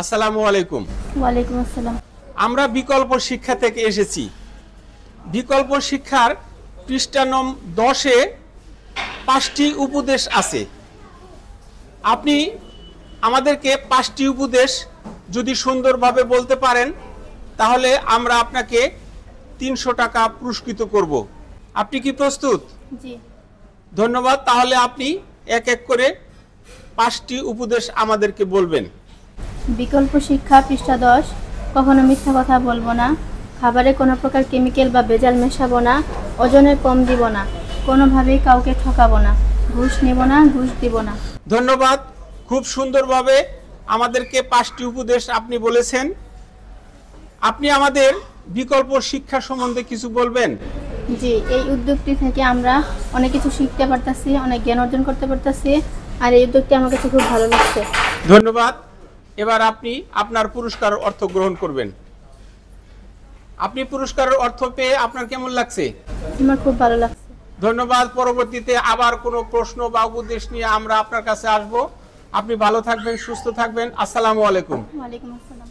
আসসালামু আলাইকুম। ওয়ালাইকুম আসসালাম। আমরা বিকল্প শিক্ষা থেকে এসেছি। বিকল্প শিক্ষার পৃষ্ঠা নং 10-এ 5টি উপদেশ আছে। আপনি আমাদেরকে 5টি উপদেশ যদি সুন্দরভাবে বলতে পারেন তাহলে আমরা আপনাকে 300 টাকা পুরস্কৃত করব। আপনি কি প্রস্তুত? জি। ধন্যবাদ। তাহলে আপনি এক এক করে 5টি উপদেশ আমাদেরকে বলবেন। বিকল্প শিক্ষা পৃষ্ঠা 10। কখনো মিথ্যা কথা বলবো না, খাবারে কোনো প্রকার কেমিক্যাল বা ভেজাল মেশাবো না, ওজনে কম দিব না, কোনোভাবেই কাউকে ঠকাবো না, ঘুষ নেব না, ঘুষ দিব না। ধন্যবাদ। খুব সুন্দরভাবে আমাদেরকে 5টি উপদেশ আপনি বলেছেন। আপনি আমাদের বিকল্প শিক্ষা সম্বন্ধে কিছু বলবেন? জি, এই উদ্যোগটি থেকে আমরা অনেক কিছু শিখতে পারতাছি, অনেক জ্ঞান অর্জন করতে পারতাছি, আর এই উদ্যোগটি আমার কাছে খুব ভালো লাগছে। ধন্যবাদ। এবার আপনি আপনার পুরস্কারের অর্থ গ্রহণ করবেন। আপনি পুরস্কারের অর্থ পেয়ে আপনার কেমন লাগছে? আমার খুব ভালো লাগছে। ধন্যবাদ। পরবর্তীতে আবার কোনো প্রশ্ন বা উপদেশ নিয়ে আমরা আপনার কাছে আসব। আপনি ভালো থাকবেন, সুস্থ থাকবেন। আসসালামু আলাইকুম। ওয়ালাইকুম আসসালাম।